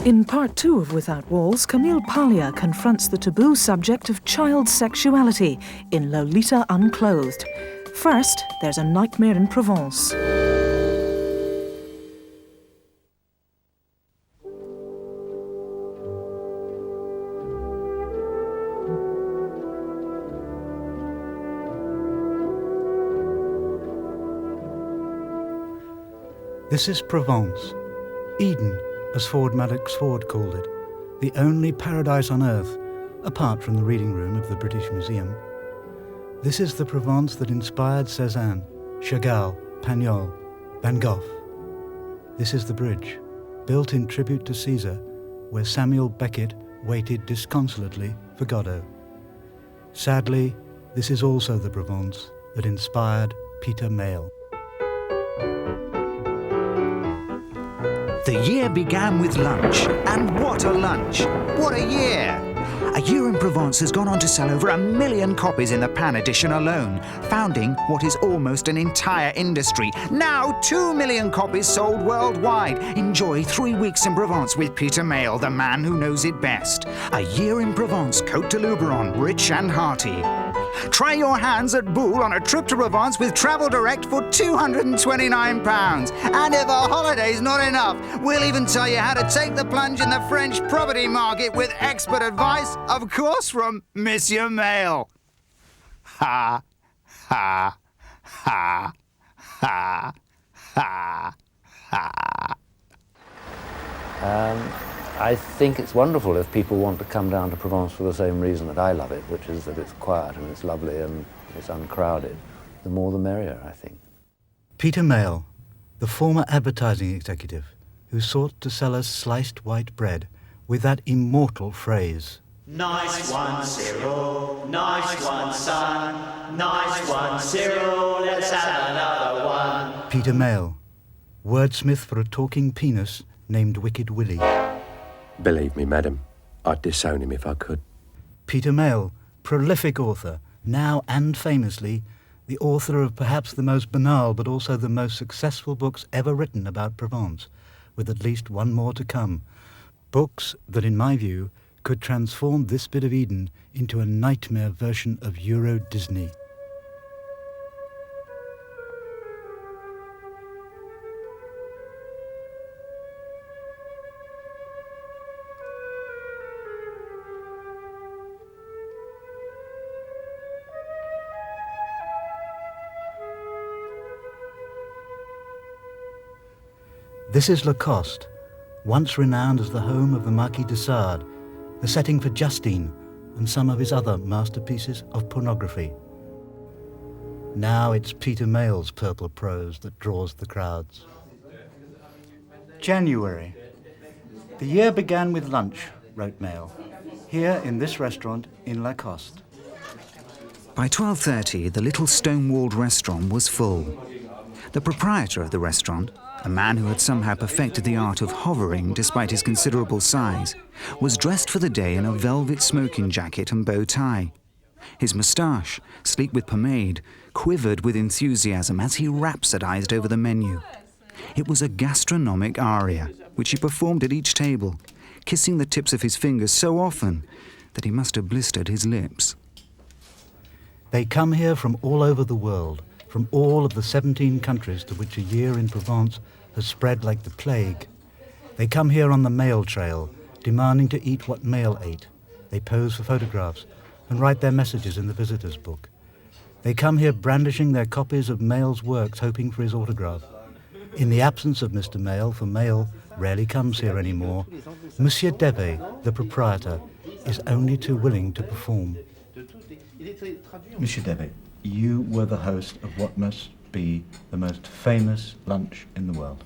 In part 2 of Without Walls, Camille Paglia confronts the taboo subject of child sexuality in Lolita Unclothed. First, there's a nightmare in Provence. This is Provence, Eden, as Ford Madox Ford called it, the only paradise on earth, apart from the reading room of the British Museum. This is the Provence that inspired Cézanne, Chagall, Pagnol, Van Gogh. This is the bridge, built in tribute to Caesar, where Samuel Beckett waited disconsolately for Godot. Sadly, this is also the Provence that inspired Peter Mayle. The year began with lunch, and what a lunch! What a year! A Year in Provence has gone on to sell over 1 million copies in the Pan edition alone, founding what is almost an entire industry. Now 2 million copies sold worldwide. Enjoy 3 weeks in Provence with Peter Mayle, the man who knows it best. A Year in Provence, Côte de Luberon, rich and hearty. Try your hands at Boule on a trip to Provence with Travel Direct for £229. And if a holiday's not enough, we'll even tell you how to take the plunge in the French property market with expert advice, of course, from Monsieur Mayle. Ha, ha, ha, ha, ha, ha. I think it's wonderful if people want to come down to Provence for the same reason that I love it, which is that it's quiet and it's lovely and it's uncrowded. The more the merrier, I think. Peter Mayle, the former advertising executive who sought to sell us sliced white bread with that immortal phrase. Nice one, Cyril. Nice one, son. Nice one, Cyril. Let's have another one. Peter Mayle, wordsmith for a talking penis named Wicked Willie. Believe me, madam, I'd disown him if I could. Peter Mayle, prolific author, now and famously the author of perhaps the most banal but also the most successful books ever written about Provence, with at least one more to come. Books that, in my view, could transform this bit of Eden into a nightmare version of Euro Disney. This is Lacoste, once renowned as the home of the Marquis de Sade, the setting for Justine and some of his other masterpieces of pornography. Now it's Peter Mayle's purple prose that draws the crowds. January. The year began with lunch, wrote Mayle, here in this restaurant in Lacoste. By 12:30, the little stone-walled restaurant was full. The proprietor of the restaurant, a man who had somehow perfected the art of hovering despite his considerable size, was dressed for the day in a velvet smoking jacket and bow tie. His moustache, sleek with pomade, quivered with enthusiasm as he rhapsodized over the menu. It was a gastronomic aria, which he performed at each table, kissing the tips of his fingers so often that he must have blistered his lips. They come here from all over the world, from all of the 17 countries to which A Year in Provence has spread like the plague. They come here on the Mayle trail, demanding to eat what Mayle ate. They pose for photographs and write their messages in the visitor's book. They come here brandishing their copies of Mayle's works, hoping for his autograph. In the absence of Mr. Mayle, for Mayle rarely comes here anymore, Monsieur Devey, the proprietor, is only too willing to perform. Monsieur Devey, you were the host of what must be the most famous lunch in the world.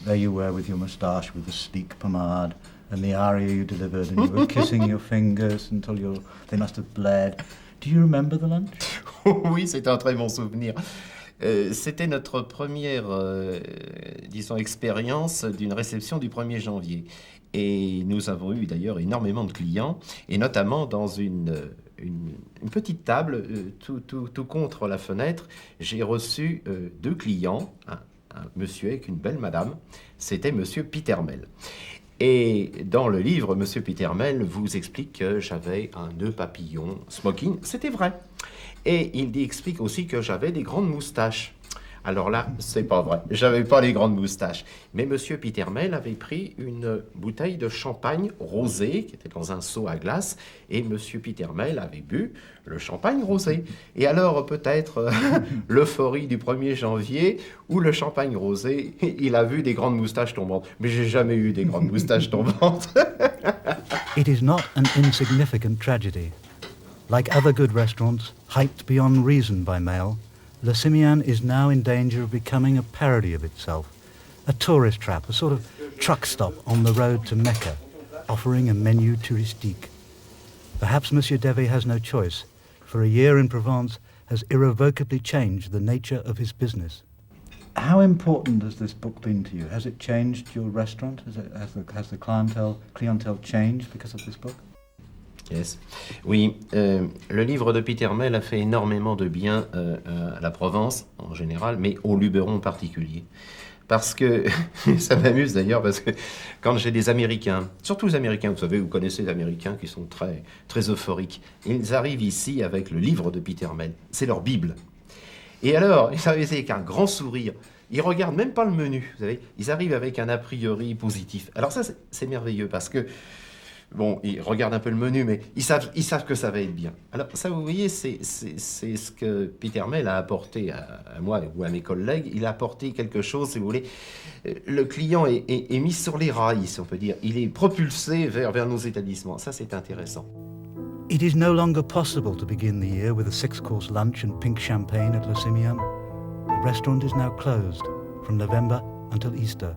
There you were with your moustache, with the sleek pomade, and the aria you delivered, and you were kissing your fingers until they must have bled. Do you remember the lunch? Oui, c'est un très bon souvenir. C'était notre première, disons, expérience d'une réception du 1er janvier. Et nous avons eu d'ailleurs énormément de clients, et notamment dans une petite table tout contre la fenêtre, j'ai reçu 2 clients, un monsieur avec une belle madame, c'était monsieur Peter Mayle. Et dans le livre, Monsieur Peter Mayle vous explique que j'avais un nœud papillon smoking. C'était vrai. Et il explique aussi que j'avais des grandes moustaches. Alors là, c'est pas vrai. J'avais pas les grandes moustaches. Mais Monsieur Peter Mayle avait pris une bouteille de champagne rosé qui était dans un seau à glace, et Monsieur Peter Mayle avait bu le champagne rosé. Et alors peut-être l'euphorie du 1er janvier ou le champagne rosé, il a vu des grandes moustaches tombantes. Mais j'ai jamais eu des grandes moustaches tombantes. It is not an insignificant tragedy. Like other good restaurants, hyped beyond reason by Mayle, Le Simian is now in danger of becoming a parody of itself, a tourist trap, a sort of truck stop on the road to Mecca, offering a menu touristique. Perhaps Monsieur Devey has no choice, for a year in Provence has irrevocably changed the nature of his business. How important has this book been to you? Has it changed your restaurant? Has the clientele changed because of this book? Yes. Oui, le livre de Peter Mayle a fait énormément de bien à la Provence en général, mais au Luberon en particulier. Parce que, ça m'amuse d'ailleurs, parce que quand j'ai des Américains, surtout les Américains, vous savez, vous connaissez les Américains qui sont très, très euphoriques, ils arrivent ici avec le livre de Peter Mayle, c'est leur Bible. Et alors, ils arrivent avec un grand sourire, ils regardent même pas le menu, vous savez, ils arrivent avec un a priori positif. Alors ça, c'est merveilleux, parce que bon, ils regardent un peu le menu, mais ils savent que ça va être bien. Alors ça, vous voyez, c'est ce que Peter Mayle a apporté à moi ou à mes collègues. Il a apporté quelque chose, si vous voulez. Le client est mis sur les rails, si on peut dire. Il est propulsé vers nos établissements. Ça, c'est intéressant. It is no longer possible to begin the year with a 6-course lunch and pink champagne at Le Simian. The restaurant is now closed from November until Easter.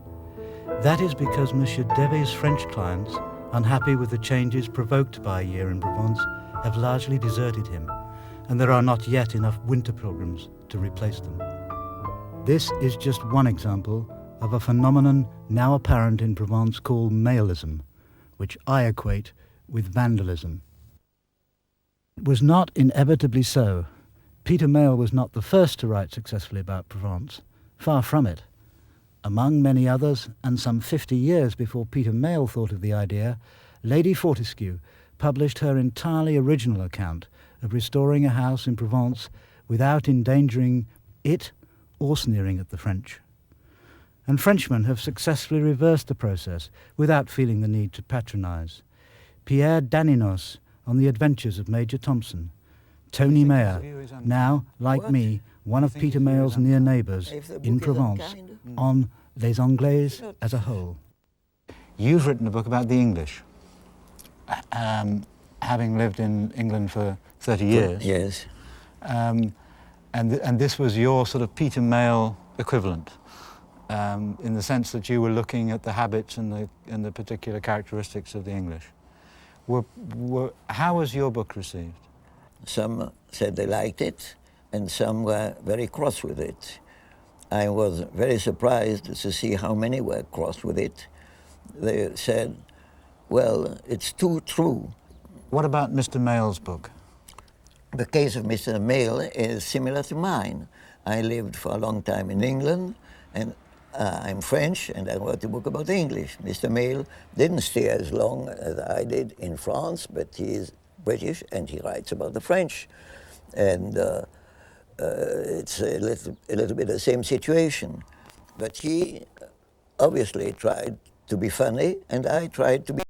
That is because Monsieur Devey's French clients, unhappy with the changes provoked by a year in Provence, have largely deserted him, and there are not yet enough winter pilgrims to replace them. This is just one example of a phenomenon now apparent in Provence called Maylism, which I equate with vandalism. It was not inevitably so. Peter Mayle was not the first to write successfully about Provence. Far from it. Among many others, and some 50 years before Peter Mayle thought of the idea, Lady Fortescue published her entirely original account of restoring a house in Provence without endangering it or sneering at the French. And Frenchmen have successfully reversed the process without feeling the need to patronize. Pierre Daninos on the adventures of Major Thompson. Tony Mayer, now, like me, one of Peter Mayle's near neighbours in Provence, on Les Anglais as a whole. You've written a book about the English, having lived in England for 30 years. Yes. And this was your sort of Peter Mayle equivalent, in the sense that you were looking at the habits and the particular characteristics of the English. How was your book received? Some said they liked it, and some were very cross with it. I was very surprised to see how many were cross with it. They said, well, it's too true. What about Mr. Mayle's book? The case of Mr. Mayle is similar to mine. I lived for a long time in England, and I'm French, and I wrote a book about English. Mr. Mayle didn't stay as long as I did in France, but he is British, and he writes about the French. And it's a little bit the same situation. But he obviously tried to be funny, and I tried to be